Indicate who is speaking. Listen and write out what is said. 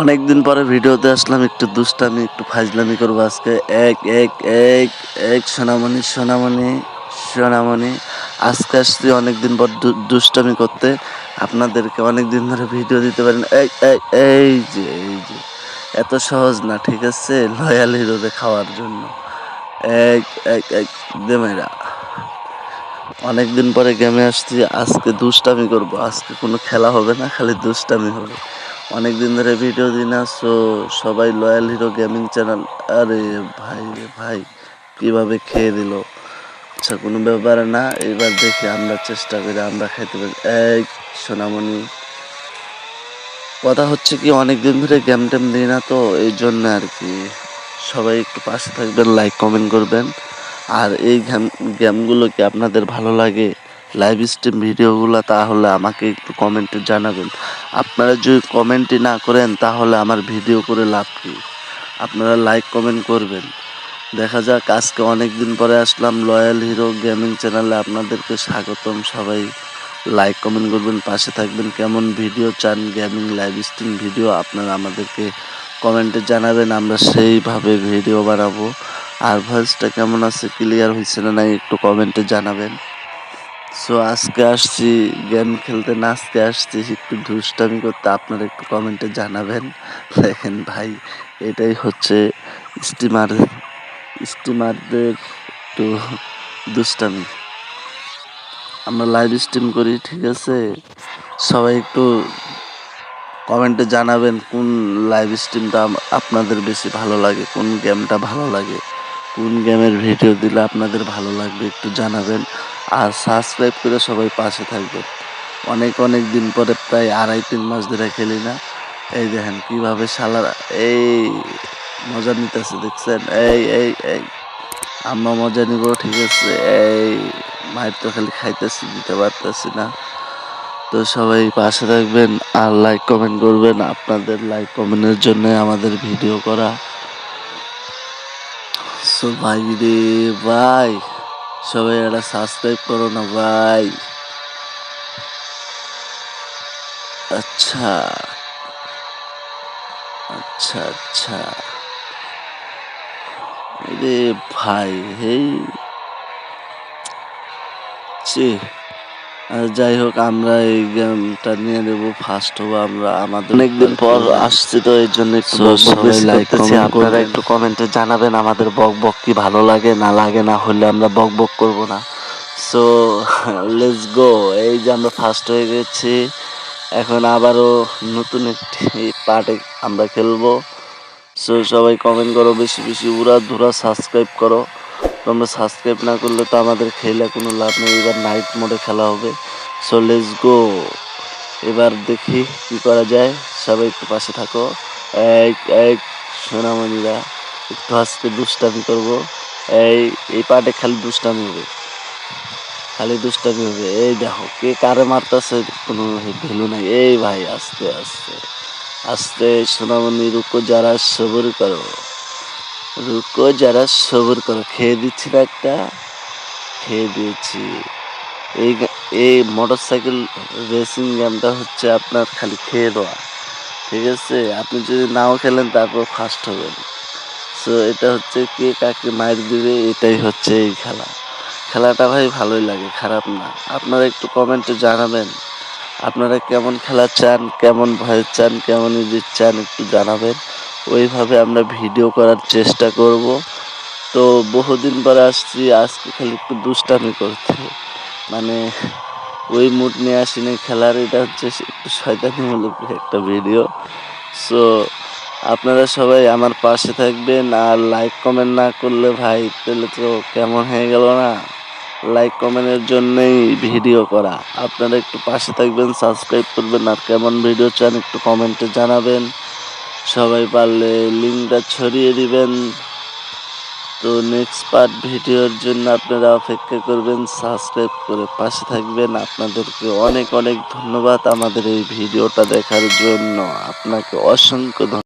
Speaker 1: অনেকদিন পরে ভিডিওতে আসলাম, একটু দুষ্টামি একটু ফাজলামি করবো আজকে। এক এক এক এক সোনামণি সোনামণি সোনামণি, আজকে আসছি অনেকদিন পর দুষ্টামি করতে। আপনাদেরকে অনেকদিন ধরে ভিডিও দিতে পারেন। এই এই এই যে এত সহজ না, ঠিক আছে? লয়াল হিরোরে খাওয়ার জন্য এক এক এক দেমেরা অনেকদিন পরে গেমে আসছি। আজকে দুষ্টামি করব, আজকে কোনো খেলা হবে না, খালি দুষ্টামি হবে। অনেকদিন ধরে ভিডিও দিই না, সো সবাই লয়াল হিরো গেমিং চ্যানেল। আরে ভাই রে ভাই, কিভাবে খেয়ে দিল! আচ্ছা, কোনো ব্যাপার না, এবার দেখি আমরা চেষ্টা করি আমরা খাইতে পারি। এই সোনামণি, কথা হচ্ছে কি, অনেকদিন ধরে গেম টেম দিই না, তো এই জন্য আর কি। সবাই একটু পাশে থাকবেন, লাইক কমেন্ট করবেন। আর এই গেমগুলো কি আপনাদের ভালো লাগে, লাইভ স্ট্রিম ভিডিওগুলো, তাহলে আমাকে একটু কমেন্টে জানাবেন। আপনারা যদি কমেন্টই না করেন তাহলে আমার ভিডিও করে লাভ কি? আপনারা লাইক কমেন্ট করবেন। দেখা যাক, আজকে অনেক দিন পরে আসলাম লয়াল হিরো গেমিং চ্যানেলে, আপনাদেরকে স্বাগতম। সবাই লাইক কমেন্ট করবেন, পাশে থাকবেন। কেমন ভিডিও চান, গেমিং লাইভ স্ট্রিম ভিডিও, আপনারা আমাদেরকে কমেন্টে জানাবেন, আমরা সেইভাবে ভিডিও বানাবো। আর ভয়েসটা কেমন আছে, ক্লিয়ার হয়েছে না নাই, একটু কমেন্টে জানাবেন। সো আজকে আসছি গেম খেলতে না, আজকে আসছি একটু দুষ্টামি করতে, আপনারা একটু কমেন্টে জানাবেন। দেখেন ভাই, এটাই হচ্ছে স্টিমারদের একটু দুষ্টামি। আমরা লাইভ স্ট্রিম করি, ঠিক আছে? সবাই একটু কমেন্টে জানাবেন কোন লাইভ স্ট্রিমটা আপনাদের বেশি ভালো লাগে, কোন গেমটা ভালো লাগে, কোন গেমের ভিডিও দিলে আপনাদের ভালো লাগবে, একটু জানাবেন। আর সাবস্ক্রাইব করে সবাই পাশে থাকবেন। অনেক অনেক দিন পরে, প্রায় 2.5-3 মাস ধরে খেলি না। এই দেখেন কিভাবে শালারা এই মজা নিতেছে, দেখছেন? এই এই এই আমরা মজা নিব, ঠিক আছে? এই মায়ের তো খালি খাইতেছি, দিতে পারতেছি না। তো সবাই পাশে থাকবেন আর লাইক কমেন্ট করবেন। আপনাদের লাইক কমেন্টের জন্য আমাদের ভিডিও করা। সো ভাই রে ভাই, সবাই একটা সাবস্ক্রাইব করো না ভাই। আচ্ছা আচ্ছা আচ্ছা, রে ভাই, হেই চে যাই হোক, আমরা এই গেমটা নিয়ে নেবো, ফার্স্ট হবো আমরা। আমাদের অনেকদিন পর আসছি, তো এই জন্য একটু সবাই লাইক কমেন্ট, আপনারা একটু কমেন্টে জানাবেন আমাদের বক বক কি ভালো লাগে না লাগে, না হলে আমরা বক বক করবো না। So let's go. এই যে আমরা ফার্স্ট হয়ে গেছি, এখন আবারও নতুন একটি পার্টে আমরা খেলবো। সো সবাই কমেন্ট করো বেশি বেশি, উড়া ধুরা সাবস্ক্রাইব করো। তোমরা সাবস্ক্রাইব না করলে তো আমাদের খেলে কোনো লাভ নেই। এবার নাইট মোডে খেলা হবে। So let's go. এবার দেখি কি করা যায়, সবাই একটু পাশে থাকো। এক এক সোনামণিরা, একটু আজকে দুষ্টামি করবো। এই পার্টে খালি দুষ্টামি হবে, খালি দুষ্টামি হবে। এই দেখো কে কারে মারতেছে, কোনো ভ্যালু নাই। এই ভাই, আস্তে আস্তে আস্তে সোনামণি, রুকো যারা সবর করো, রুকো যারা সবর করো। খেয়ে দিচ্ছি না একটা, খেয়ে দিয়েছি। এই এই মোটরসাইকেল রেসিং গেমটা হচ্ছে আপনার খালি খেয়ে দেওয়া, ঠিক আছে? আপনি যদি নাও খেলেন তারপর ফার্স্ট হবেন। সো এটা হচ্ছে কে কাকে মার দিবে, এটাই হচ্ছে এই খেলা। খেলাটা ভাই ভালোই লাগে, খারাপ না। আপনারা একটু কমেন্টে জানাবেন আপনারা কেমন খেলা চান, কেমন ভয়েস চান, কেমন এডিট চান, একটু জানাবেন। ওইভাবে আমরা ভিডিও করার চেষ্টা করব। তো বহুদিন পরে আসছি, আজকে খালি একটু দুষ্টামি করতে, মানে ওই মুড নিয়ে আসিনি খেলার। এটা হচ্ছে একটু শয়তানিমূলক একটা ভিডিও। সো আপনারা সবাই আমার পাশে থাকবেন। আর লাইক কমেন্ট না করলে ভাই, তাহলে তো কেমন হয়ে গেল না? লাইক কমেন্টের জন্যই ভিডিও করা। আপনারা একটু পাশে থাকবেন, সাবস্ক্রাইব করবেন। আর কেমন ভিডিও চান একটু কমেন্টে জানাবেন। সবাই পারলে লিঙ্কটা ছড়িয়ে দিবেন। তো নেক্সট পার্ট ভিডিওর জন্য আপনারা অপেক্ষা করবেন, সাবস্ক্রাইব করে পাশে থাকবেন। আপনাদেরকে অনেক অনেক ধন্যবাদ আমাদের এই ভিডিওটা দেখার জন্য। আপনাকে অসংখ্য ধন্যবাদ।